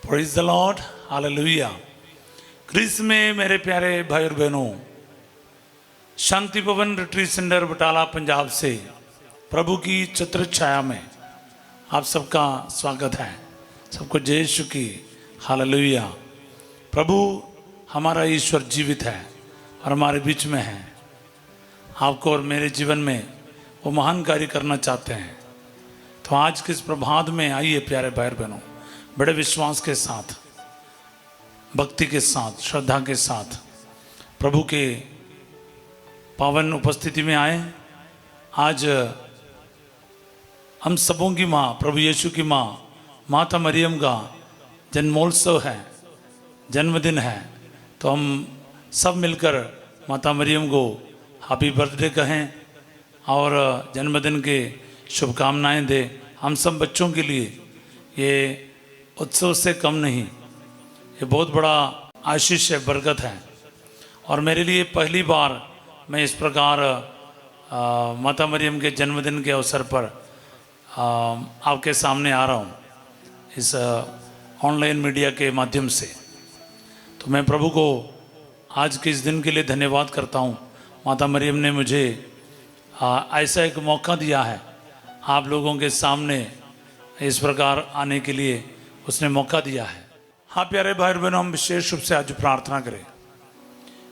Praise the lord, hallelujah. Christ में मेरे प्यारे भाई और बहनों, शांति भवन रिट्रीट सेंटर बटाला पंजाब से प्रभु की छत्र छाया में आप सबका स्वागत है। सबको जय यीशु की, हालेलुया। प्रभु हमारा ईश्वर जीवित है और हमारे बीच में है। आपको और मेरे जीवन में वो महान कार्य करना चाहते हैं। तो आज के इस प्रभात में आइए प्यारे भाई और बहनों, बड़े विश्वास के साथ, भक्ति के साथ, श्रद्धा के साथ प्रभु के पावन उपस्थिति में आए। आज हम सबों की माँ, प्रभु यीशु की माँ माता मरियम का जन्मोत्सव है, जन्मदिन है। तो हम सब मिलकर माता मरियम को हैप्पी बर्थडे कहें और जन्मदिन के शुभकामनाएं दें। हम सब बच्चों के लिए ये उत्सव से कम नहीं, ये बहुत बड़ा आशीष है, बरकत है। और मेरे लिए पहली बार मैं इस प्रकार माता मरियम के जन्मदिन के अवसर पर आपके सामने आ रहा हूँ, इस ऑनलाइन मीडिया के माध्यम से। तो मैं प्रभु को आज के इस दिन के लिए धन्यवाद करता हूँ। माता मरियम ने मुझे ऐसा एक मौका दिया है, आप लोगों के सामने इस प्रकार आने के लिए उसने मौका दिया है। हाँ प्यारे भाई बहनों, हम विशेष रूप से आज प्रार्थना करें,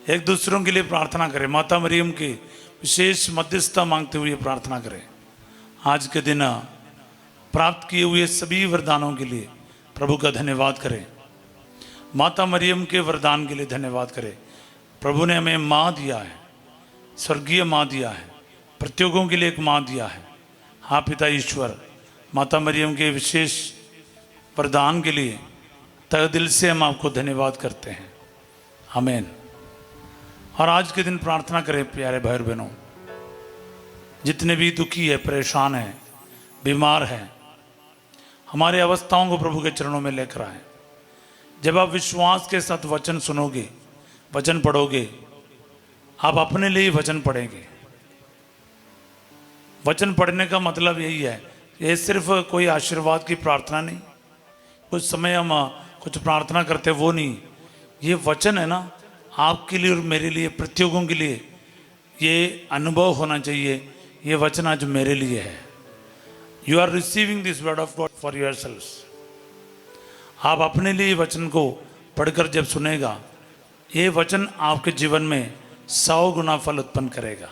एक दूसरों के लिए प्रार्थना करें, माता मरियम की विशेष मध्यस्थता मांगते हुए प्रार्थना करें। आज के दिन प्राप्त किए हुए सभी वरदानों के लिए प्रभु का धन्यवाद करें। माता मरियम के वरदान के लिए धन्यवाद करें। प्रभु ने हमें माँ दिया है, स्वर्गीय माँ दिया है, प्रत्येकों के लिए एक माँ दिया है। हाँ पिता ईश्वर, माता मरियम के विशेष वरदान के लिए तहे दिल से हम आपको धन्यवाद करते हैं। आमीन। और आज के दिन प्रार्थना करें प्यारे भाई बहनों, जितने भी दुखी है, परेशान है, बीमार हैं, हमारे अवस्थाओं को प्रभु के चरणों में लेकर आए। जब आप विश्वास के साथ वचन सुनोगे, वचन पढ़ोगे, आप अपने लिए वचन पढ़ेंगे। वचन पढ़ने का मतलब यही है, ये सिर्फ कोई आशीर्वाद की प्रार्थना नहीं, कुछ समय हम कुछ प्रार्थना करते वो नहीं। ये वचन है ना, आपके लिए और मेरे लिए, प्रत्येकों के लिए ये अनुभव होना चाहिए। ये वचन आज मेरे लिए है। You are receiving this word of God for yourselves. आप अपने लिए वचन को पढ़कर जब सुनेगा, ये वचन आपके जीवन में 100 गुना फल उत्पन्न करेगा।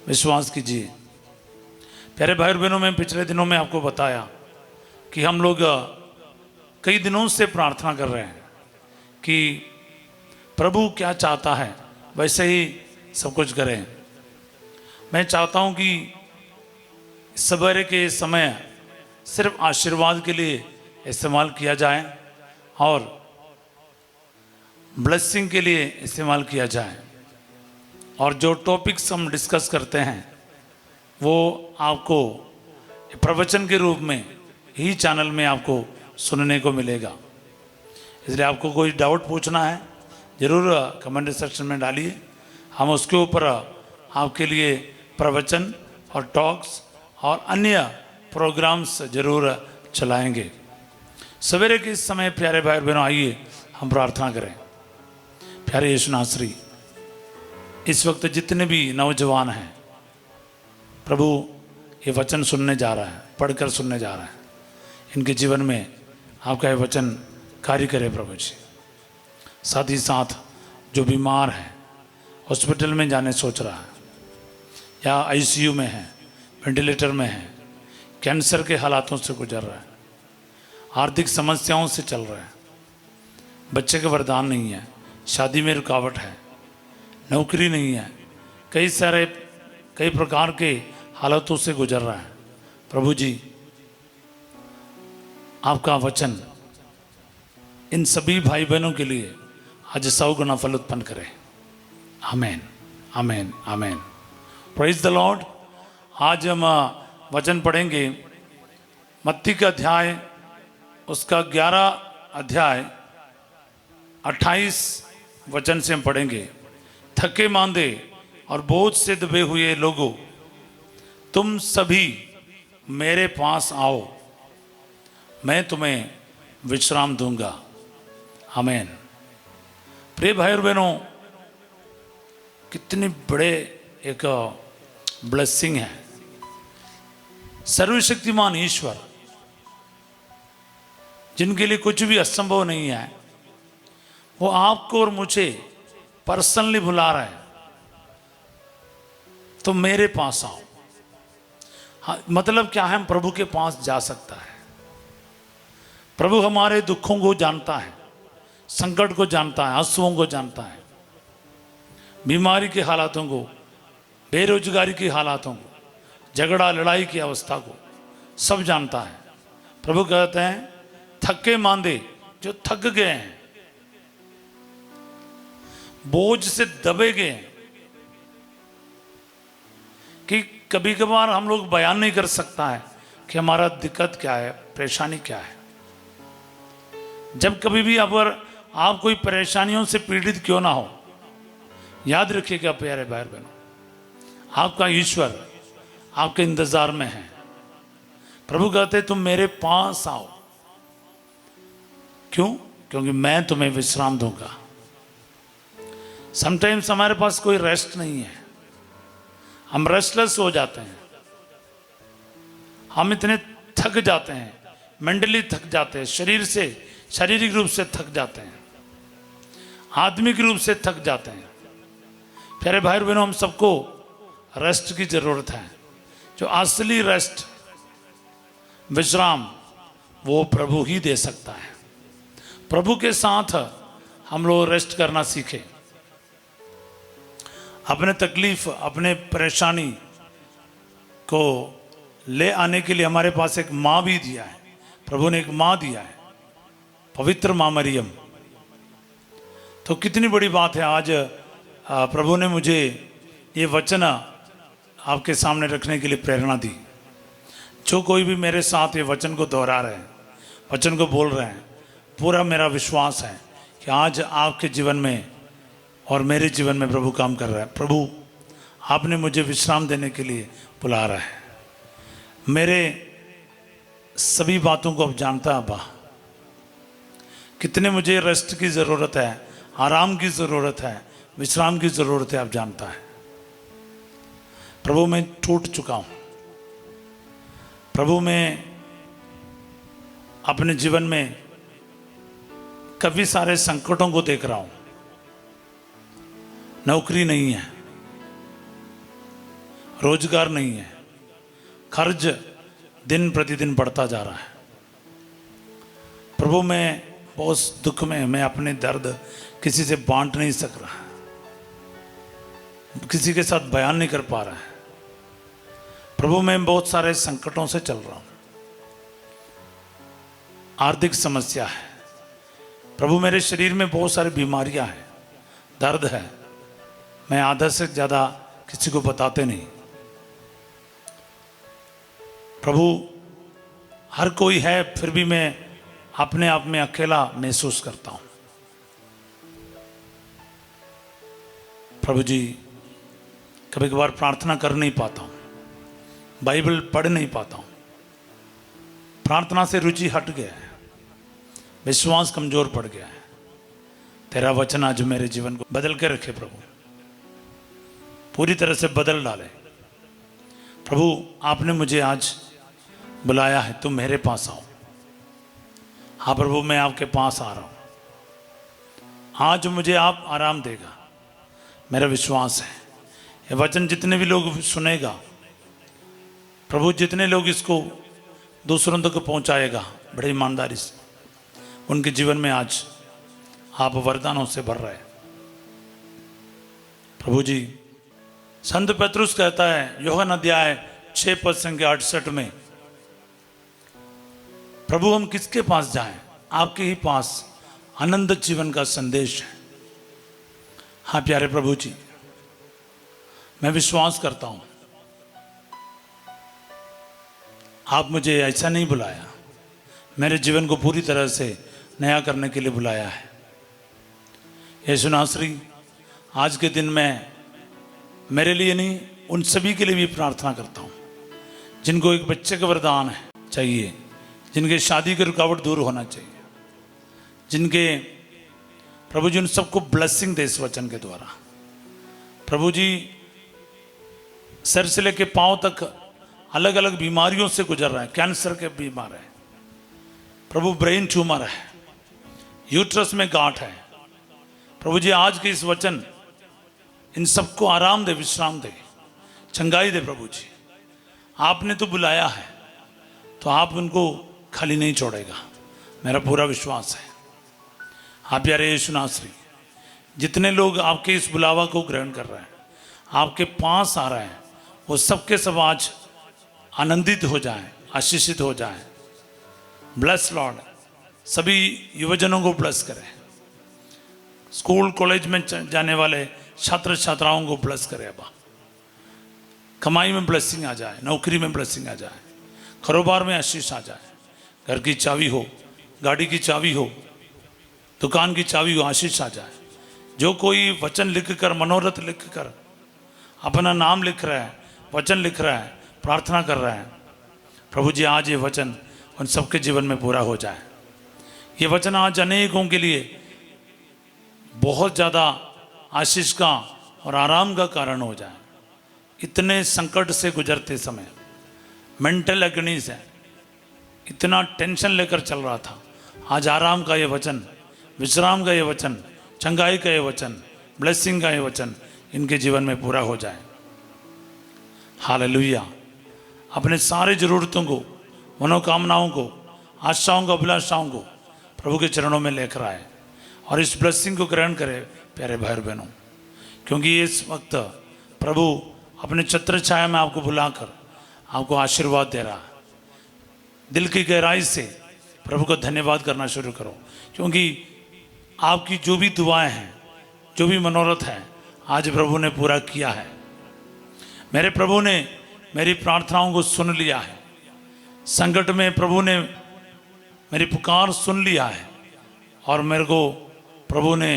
विश्वास कीजिए प्यारे भाई बहनों। मैं पिछले दिनों में आपको बताया कि हम लोग कई दिनों से प्रार्थना कर रहे हैं कि प्रभु क्या चाहता है वैसे ही सब कुछ करें। मैं चाहता हूं कि सवेरे के समय सिर्फ आशीर्वाद के लिए इस्तेमाल किया जाए और ब्लेसिंग के लिए इस्तेमाल किया जाए। और जो टॉपिक्स हम डिस्कस करते हैं वो आपको प्रवचन के रूप में ही चैनल में आपको सुनने को मिलेगा। इसलिए आपको कोई डाउट पूछना है ज़रूर कमेंट सेक्शन में डालिए। हम उसके ऊपर आपके लिए प्रवचन और टॉक्स और अन्य प्रोग्राम्स जरूर चलाएंगे। सवेरे के इस समय प्यारे भाई बहनों, आइए हम प्रार्थना करें। प्यारे यीशु नासरी, इस वक्त जितने भी नौजवान हैं, प्रभु ये वचन सुनने जा रहा है, पढ़कर सुनने जा रहा है, इनके जीवन में आपका ये वचन कार्य करे प्रभु जी। साथ ही साथ जो बीमार है, हॉस्पिटल में जाने सोच रहा है या आईसीयू में है, वेंटिलेटर में है, कैंसर के हालातों से गुजर रहा है, आर्थिक समस्याओं से चल रहा है, बच्चे का वरदान नहीं है, शादी में रुकावट है, नौकरी नहीं है, कई प्रकार के हालातों से गुजर रहा है, प्रभु जी आपका वचन इन सभी भाई बहनों के लिए आज 100 गुना फल उत्पन्न करे। आमीन, आमीन, आमीन। Praise the Lord. आज हम वचन पढ़ेंगे मत्ती का अध्याय, उसका 11 अध्याय 28 वचन से हम पढ़ेंगे। थके मांदे और बोझ से दबे हुए लोगों, तुम सभी मेरे पास आओ, मैं तुम्हें विश्राम दूंगा। आमीन। प्रिय भाई और बहनों, कितनी बड़े एक ब्लेसिंग है। सर्वशक्तिमान ईश्वर, जिनके लिए कुछ भी असंभव नहीं है, वो आपको और मुझे पर्सनली बुला रहा है, तो मेरे पास आओ। हाँ, मतलब क्या है, हम प्रभु के पास जा सकता है। प्रभु हमारे दुखों को जानता है, संकट को जानता है, आंसुओं को जानता है, बीमारी के हालातों को, बेरोजगारी के हालातों को, झगड़ा लड़ाई की अवस्था को सब जानता है। प्रभु कहते हैं, थके मांदे जो थक गए हैं, बोझ से दबे गए हैं, कि कभी कभार हम लोग बयान नहीं कर सकता है कि हमारा दिक्कत क्या है, परेशानी क्या है। जब कभी भी अगर आप कोई परेशानियों से पीड़ित क्यों ना हो, याद रखिएगा प्यारे भाई बहनों, आपका ईश्वर आपके इंतजार में है। प्रभु कहते तुम मेरे पास आओ। क्यों? क्योंकि मैं तुम्हें विश्राम दूंगा। समटाइम्स हमारे पास कोई रेस्ट नहीं है, हम रेस्टलेस हो जाते हैं, हम इतने थक जाते हैं, मेंटली थक जाते हैं, शरीर से, शारीरिक रूप से थक जाते हैं, आत्मिक रूप से थक जाते हैं। प्यारे भाई बहनों, हम सबको रेस्ट की जरूरत है। जो असली रेस्ट, विश्राम, वो प्रभु ही दे सकता है। प्रभु के साथ हम लोग रेस्ट करना सीखें। अपने तकलीफ, अपने परेशानी को ले आने के लिए हमारे पास एक माँ भी दिया है। प्रभु ने एक माँ दिया है, पवित्र माँ मरियम। तो कितनी बड़ी बात है, आज प्रभु ने मुझे ये वचन आपके सामने रखने के लिए प्रेरणा दी। जो कोई भी मेरे साथ ये वचन को दोहरा रहे हैं, वचन को बोल रहे हैं, पूरा मेरा विश्वास है कि आज आपके जीवन में और मेरे जीवन में प्रभु काम कर रहा है। प्रभु आपने मुझे विश्राम देने के लिए बुला रहा है। मेरे सभी बातों को अब जानता है अब्बा, कितने मुझे रेस्ट की ज़रूरत है, आराम की ज़रूरत है, विश्राम की ज़रूरत है, आप जानता है। प्रभु मैं टूट चुका हूँ। प्रभु मैं अपने जीवन में काफ़ी सारे संकटों को देख रहा हूँ। नौकरी नहीं है, रोजगार नहीं है, खर्च दिन प्रतिदिन बढ़ता जा रहा है। प्रभु मैं बहुत दुख में, मैं अपने दर्द किसी से बांट नहीं सक रहा, किसी के साथ बयान नहीं कर पा रहा है। प्रभु मैं बहुत सारे संकटों से चल रहा हूँ। आर्थिक समस्या है प्रभु, मेरे शरीर में बहुत सारी बीमारियां हैं, दर्द है, मैं आधा से ज़्यादा किसी को बताते नहीं। प्रभु हर कोई है, फिर भी मैं अपने आप में अकेला महसूस करता हूँ। प्रभु जी, कभी कभार प्रार्थना कर नहीं पाता हूँ, बाइबल पढ़ नहीं पाता हूँ, प्रार्थना से रुचि हट गया है, विश्वास कमजोर पड़ गया है। तेरा वचन आज मेरे जीवन को बदल के रखे प्रभु, पूरी तरह से बदल डाले। प्रभु आपने मुझे आज बुलाया है, तुम मेरे पास आओ। हाँ प्रभु, मैं आपके पास आ रहा हूँ। आज मुझे आप आराम देगा, मेरा विश्वास है। ये वचन जितने भी लोग सुनेगा प्रभु, जितने लोग इसको दूसरों तक पहुँचाएगा बड़ी ईमानदारी से, उनके जीवन में आज आप वरदानों से भर रहे हैं। प्रभु जी, संत पतरुस कहता है यूहन्ना अध्याय 6:68 में, प्रभु हम किसके पास जाएं? आपके ही पास आनंद जीवन का संदेश है। हाँ प्यारे प्रभु जी, मैं विश्वास करता हूं आप मुझे ऐसा नहीं बुलाया, मेरे जीवन को पूरी तरह से नया करने के लिए बुलाया है। यीशु नासरी, आज के दिन में मेरे लिए नहीं, उन सभी के लिए भी प्रार्थना करता हूँ जिनको एक बच्चे का वरदान है चाहिए, जिनके शादी की रुकावट दूर होना चाहिए, जिनके प्रभु जी उन सबको ब्लेसिंग दे इस वचन के द्वारा। प्रभु जी सिर से लेके पांव तक अलग अलग बीमारियों से गुजर रहे हैं, कैंसर के बीमार है, प्रभु ब्रेन ट्यूमर है, यूट्रस में गांठ है। प्रभु जी आज के इस वचन इन सबको आराम दे, विश्राम दे, चंगाई दे। प्रभु जी आपने तो बुलाया है तो आप उनको खाली नहीं छोड़ेगा, मेरा पूरा विश्वास है। आप प्यारे यीशु नासरी, जितने लोग आपके इस बुलावा को ग्रहण कर रहे हैं, आपके पास आ रहे हैं, वो सबके सब आज आनंदित हो जाएं, आशीषित हो जाएं। ब्लेस लॉर्ड, सभी युवजनों को ब्लेस करें, स्कूल कॉलेज में जाने वाले छात्र छात्राओं को ब्लेस करें। अब कमाई में ब्लेसिंग आ जाए, नौकरी में ब्लेसिंग आ जाए, कारोबार में आशीष आ जाए, घर की चाबी हो, गाड़ी की चाबी हो, दुकान की चाबी हो, आशीष आ जाए। जो कोई वचन लिख कर, मनोरथ लिख कर, अपना नाम लिख रहा है, वचन लिख रहा है, प्रार्थना कर रहा है, प्रभु जी आज ये वचन उन सबके जीवन में पूरा हो जाए। ये वचन आज अनेकों के लिए बहुत ज़्यादा आशीष का और आराम का कारण हो जाए। इतने संकट से गुजरते समय, मेंटल एगनी से इतना टेंशन लेकर चल रहा था, आज आराम का ये वचन, विश्राम का ये वचन, चंगाई का ये वचन, ब्लेसिंग का ये वचन इनके जीवन में पूरा हो जाए। हालेलुया। अपने सारे ज़रूरतों को, मनोकामनाओं को, आशाओं को, अभिलाषाओं को प्रभु के चरणों में लेकर आए और इस ब्लेसिंग को ग्रहण करें प्यारे भाई बहनों, क्योंकि इस वक्त प्रभु अपने छत्र छाया में आपको बुलाकर आपको आशीर्वाद दे रहा है। दिल की गहराई से प्रभु को धन्यवाद करना शुरू करो, क्योंकि आपकी जो भी दुआएं हैं, जो भी मनोरथ है, आज प्रभु ने पूरा किया है। मेरे प्रभु ने मेरी प्रार्थनाओं को सुन लिया है। संकट में प्रभु ने मेरी पुकार सुन लिया है और मेरे को प्रभु ने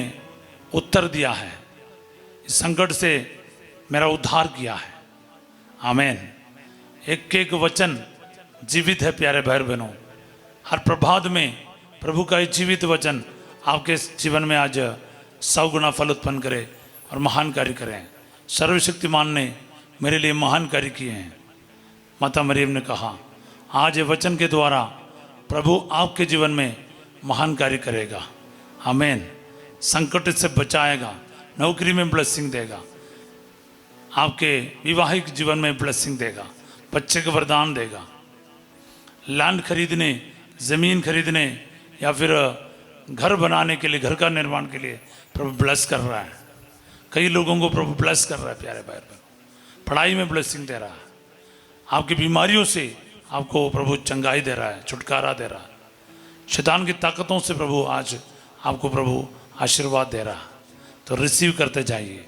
उत्तर दिया है। इस संकट से मेरा उद्धार किया है। आमीन। एक एक वचन जीवित है प्यारे भाई बहनों। हर प्रभात में प्रभु का एक जीवित वचन आपके जीवन में आज 100 गुना फल उत्पन्न करे और महान कार्य करें। सर्वशक्तिमान ने मेरे लिए महान कार्य किए हैं। माता मरियम ने कहा, आज ये वचन के द्वारा प्रभु आपके जीवन में महान कार्य करेगा। आमीन। संकट से बचाएगा, नौकरी में ब्लेसिंग देगा, आपके विवाहिक जीवन में ब्लेसिंग देगा, बच्चे को वरदान देगा। लैंड खरीदने, ज़मीन खरीदने या फिर घर बनाने के लिए, घर का निर्माण के लिए प्रभु ब्लेस कर रहा है। कई लोगों को प्रभु ब्लेस कर रहा है प्यारे भाई बहनों। पढ़ाई में ब्लेसिंग दे रहा है। आपकी बीमारियों से आपको प्रभु चंगाई दे रहा है, छुटकारा दे रहा है। शैतान की ताकतों से प्रभु आज आपको प्रभु आशीर्वाद दे रहा है। तो रिसीव करते जाइए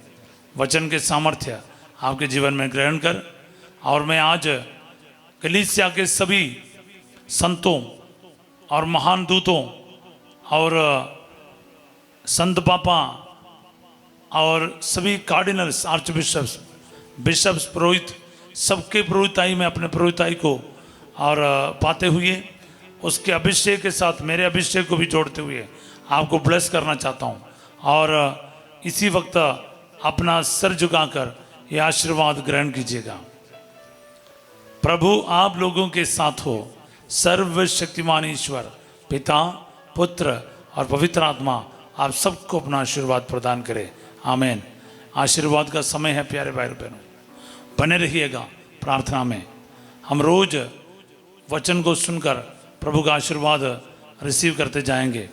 वचन के सामर्थ्य आपके जीवन में ग्रहण कर। और मैं आज कलीसिया के सभी संतों और महान दूतों और संत पापा और सभी कार्डिनल्स, आर्च बिशप्स, बिशप्स, पुरोहित, सबके पुरोहिताई में अपने पुरोहिताई को और पाते हुए उसके अभिषेक के साथ मेरे अभिषेक को भी जोड़ते हुए आपको ब्लेस करना चाहता हूँ। और इसी वक्त अपना सर झुकाकर ये आशीर्वाद ग्रहण कीजिएगा। प्रभु आप लोगों के साथ हो। सर्वशक्तिमान ईश्वर पिता, पुत्र और पवित्र आत्मा आप सबको अपना आशीर्वाद प्रदान करे। आमीन। आशीर्वाद का समय है प्यारे भाई बहनों, बने रहिएगा प्रार्थना में। हम रोज वचन को सुनकर प्रभु का आशीर्वाद रिसीव करते जाएंगे।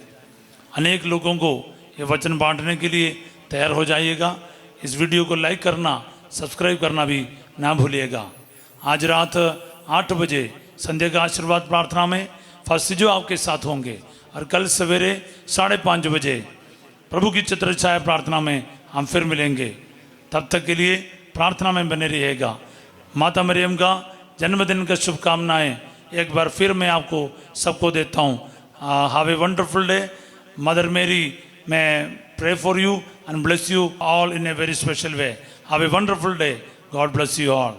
अनेक लोगों को ये वचन बांटने के लिए तैयार हो जाइएगा। इस वीडियो को लाइक करना, सब्सक्राइब करना भी ना भूलिएगा। आज रात 8 बजे संध्या का आशीर्वाद प्रार्थना में फास्टर जो आपके साथ होंगे और कल सवेरे 5:30 बजे प्रभु की चित्र छाया प्रार्थना में हम फिर मिलेंगे। तब तक के लिए प्रार्थना में बने रहिएगा। माता मरियम का जन्मदिन का शुभकामनाएं एक बार फिर मैं आपको सबको देता हूँ। Have a wonderful day. Mother मेरी, मैं pray for you and bless you all in a very special way. Have a wonderful day. God bless you all.